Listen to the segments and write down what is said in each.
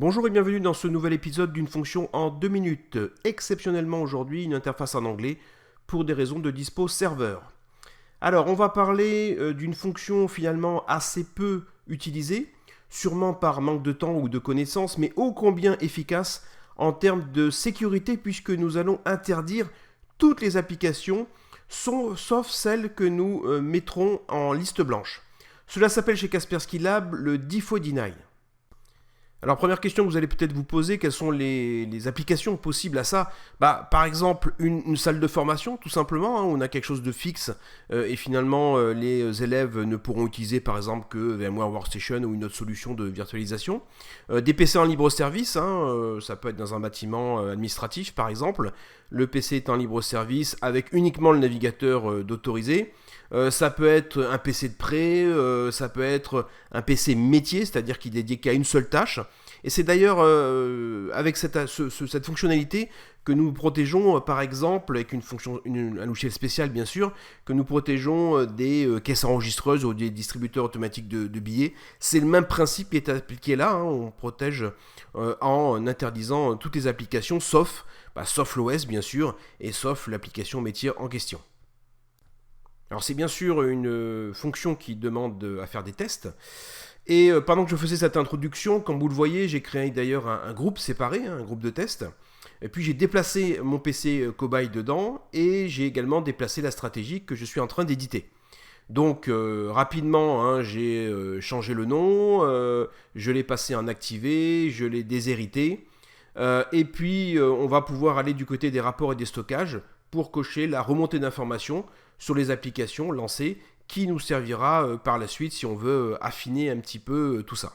Bonjour et bienvenue dans ce nouvel épisode d'une fonction en 2 minutes. Exceptionnellement aujourd'hui, une interface en anglais pour des raisons de dispo serveur. Alors, on va parler d'une fonction finalement assez peu utilisée, sûrement par manque de temps ou de connaissances, mais ô combien efficace en termes de sécurité puisque nous allons interdire toutes les applications sauf celles que nous mettrons en liste blanche. Cela s'appelle chez Kaspersky Lab le Default Deny. Alors première question que vous allez peut-être vous poser, quelles sont les applications possibles à ça? Par exemple, une salle de formation, tout simplement, hein, on a quelque chose de fixe et finalement les élèves ne pourront utiliser par exemple que VMware Workstation ou une autre solution de virtualisation. Des PC en libre service, hein, ça peut être dans un bâtiment administratif par exemple. Le PC est en libre service avec uniquement le navigateur d'autorisé. Ça peut être un PC de prêt, ça peut être un PC métier, c'est-à-dire qui est dédié qu'à une seule tâche. Et c'est d'ailleurs avec cette fonctionnalité que nous protégeons, par exemple, avec un logiciel spécial bien sûr, que nous protégeons des caisses enregistreuses ou des distributeurs automatiques de billets. C'est le même principe qui est appliqué là, hein, on protège en interdisant toutes les applications, sauf l'OS bien sûr, et sauf l'application métier en question. Alors c'est bien sûr une fonction qui demande à faire des tests. Et pendant que je faisais cette introduction, comme vous le voyez, j'ai créé d'ailleurs un groupe séparé, hein, un groupe de tests. Et puis j'ai déplacé mon PC cobaye dedans et j'ai également déplacé la stratégie que je suis en train d'éditer. Donc rapidement, hein, j'ai changé le nom, je l'ai passé en activé, je l'ai déshérité. Et puis on va pouvoir aller du côté des rapports et des stockages pour cocher la remontée d'informations sur les applications lancées qui nous servira par la suite si on veut affiner un petit peu tout ça.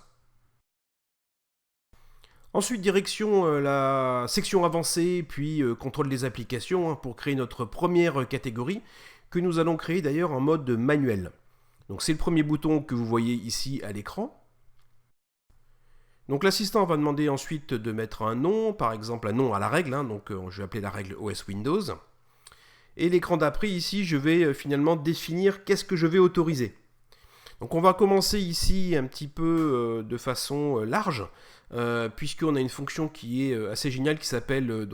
Ensuite, direction la section avancée, puis contrôle des applications, hein, pour créer notre première catégorie que nous allons créer d'ailleurs en mode manuel. Donc c'est le premier bouton que vous voyez ici à l'écran. Donc l'assistant va demander ensuite de mettre un nom, par exemple un nom à la règle, hein, donc je vais appeler la règle OS Windows. Et l'écran d'après, ici, je vais finalement définir qu'est-ce que je vais autoriser. Donc on va commencer ici un petit peu de façon large, puisqu'on a une fonction qui est assez géniale qui s'appelle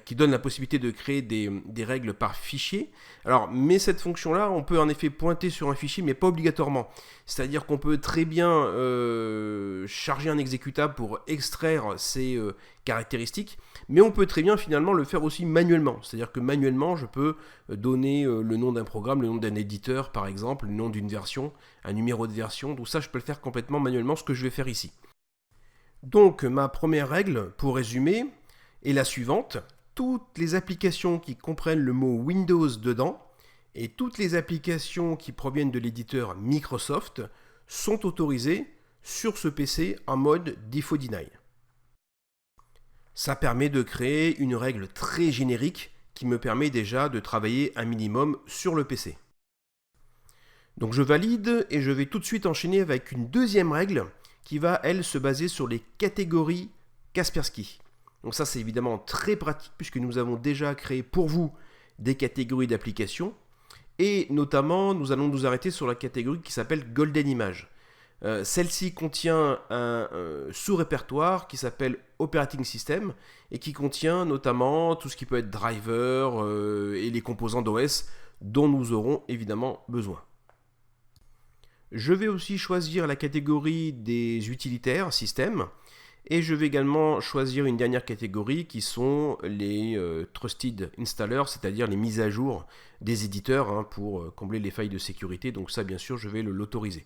qui donne la possibilité de créer des règles par fichier. Alors, mais cette fonction-là, on peut en effet pointer sur un fichier, mais pas obligatoirement. C'est-à-dire qu'on peut très bien charger un exécutable pour extraire ces caractéristiques, mais on peut très bien finalement le faire aussi manuellement. C'est-à-dire que manuellement, je peux donner le nom d'un programme, le nom d'un éditeur par exemple, le nom d'une version, un numéro de version. Tout ça, je peux le faire complètement manuellement, ce que je vais faire ici. Donc, ma première règle, pour résumer, est la suivante. Toutes les applications qui comprennent le mot Windows dedans et toutes les applications qui proviennent de l'éditeur Microsoft sont autorisées sur ce PC en mode Default Deny. Ça permet de créer une règle très générique qui me permet déjà de travailler un minimum sur le PC. Donc je valide et je vais tout de suite enchaîner avec une deuxième règle qui va, elle, se baser sur les catégories Kaspersky. Donc ça, c'est évidemment très pratique puisque nous avons déjà créé pour vous des catégories d'applications et notamment, nous allons nous arrêter sur la catégorie qui s'appelle Golden Image. Celle-ci contient un sous-répertoire qui s'appelle Operating System et qui contient notamment tout ce qui peut être driver et les composants d'OS dont nous aurons évidemment besoin. Je vais aussi choisir la catégorie des utilitaires système et je vais également choisir une dernière catégorie qui sont les Trusted Installers, c'est-à-dire les mises à jour des éditeurs, hein, pour combler les failles de sécurité. Donc ça, bien sûr, je vais l'autoriser.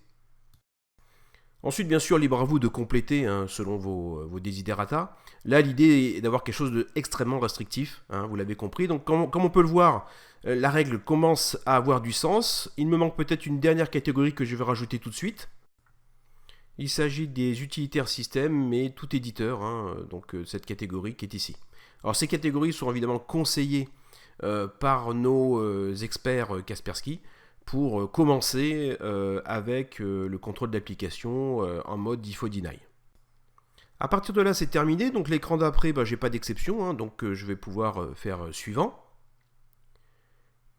Ensuite, bien sûr, libre à vous de compléter, hein, selon vos desiderata. Là, l'idée est d'avoir quelque chose d'extrêmement restrictif, hein, vous l'avez compris. Donc, comme on peut le voir, la règle commence à avoir du sens. Il me manque peut-être une dernière catégorie que je vais rajouter tout de suite. Il s'agit des utilitaires système, mais tout éditeur, hein, donc cette catégorie qui est ici. Alors, ces catégories sont évidemment conseillées par nos experts Kaspersky, pour commencer avec le contrôle d'application en mode Default Deny. À partir de là, c'est terminé. Donc l'écran d'après, j'ai pas d'exception, hein, donc je vais pouvoir faire suivant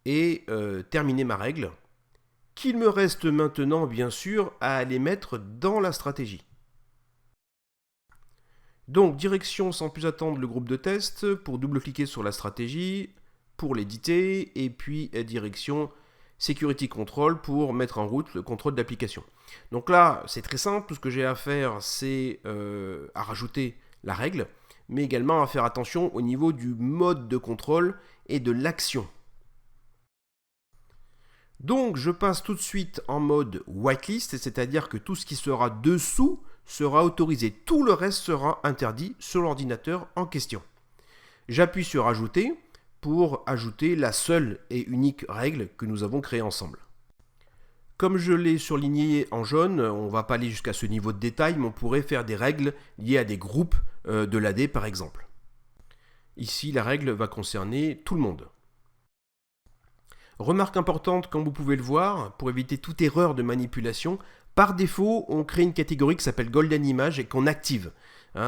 et terminer ma règle. Qu'il me reste maintenant, bien sûr, à les mettre dans la stratégie. Donc direction sans plus attendre le groupe de test pour double-cliquer sur la stratégie, pour l'éditer, et puis direction Security Control pour mettre en route le contrôle d'application. Donc là, c'est très simple, tout ce que j'ai à faire, c'est à rajouter la règle, mais également à faire attention au niveau du mode de contrôle et de l'action. Donc je passe tout de suite en mode whitelist, c'est-à-dire que tout ce qui sera dessous sera autorisé, tout le reste sera interdit sur l'ordinateur en question. J'appuie sur Ajouter pour ajouter la seule et unique règle que nous avons créée ensemble. Comme je l'ai surligné en jaune, on ne va pas aller jusqu'à ce niveau de détail, mais on pourrait faire des règles liées à des groupes de l'AD par exemple. Ici, la règle va concerner tout le monde. Remarque importante, comme vous pouvez le voir, pour éviter toute erreur de manipulation, par défaut, on crée une catégorie qui s'appelle Golden Image et qu'on active.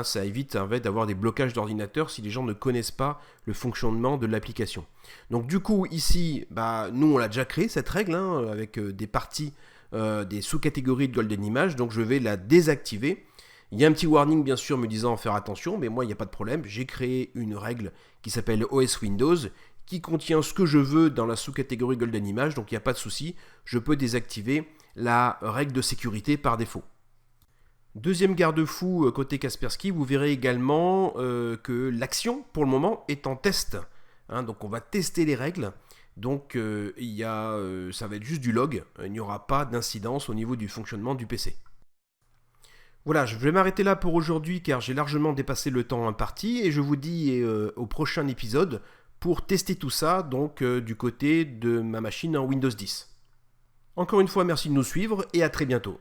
Ça évite en fait, d'avoir des blocages d'ordinateur si les gens ne connaissent pas le fonctionnement de l'application. Donc du coup, ici, nous on l'a déjà créé cette règle, avec des parties, des sous-catégories de Golden Image, donc je vais la désactiver. Il y a un petit warning bien sûr me disant faire attention, mais moi il n'y a pas de problème, j'ai créé une règle qui s'appelle OS Windows, qui contient ce que je veux dans la sous-catégorie Golden Image, donc il n'y a pas de souci, je peux désactiver la règle de sécurité par défaut. Deuxième garde-fou côté Kaspersky, vous verrez également que l'action pour le moment est en test. Donc on va tester les règles, donc ça va être juste du log, il n'y aura pas d'incidence au niveau du fonctionnement du PC. Voilà, je vais m'arrêter là pour aujourd'hui car j'ai largement dépassé le temps imparti et je vous dis au prochain épisode pour tester tout ça donc du côté de ma machine en Windows 10. Encore une fois, merci de nous suivre et à très bientôt.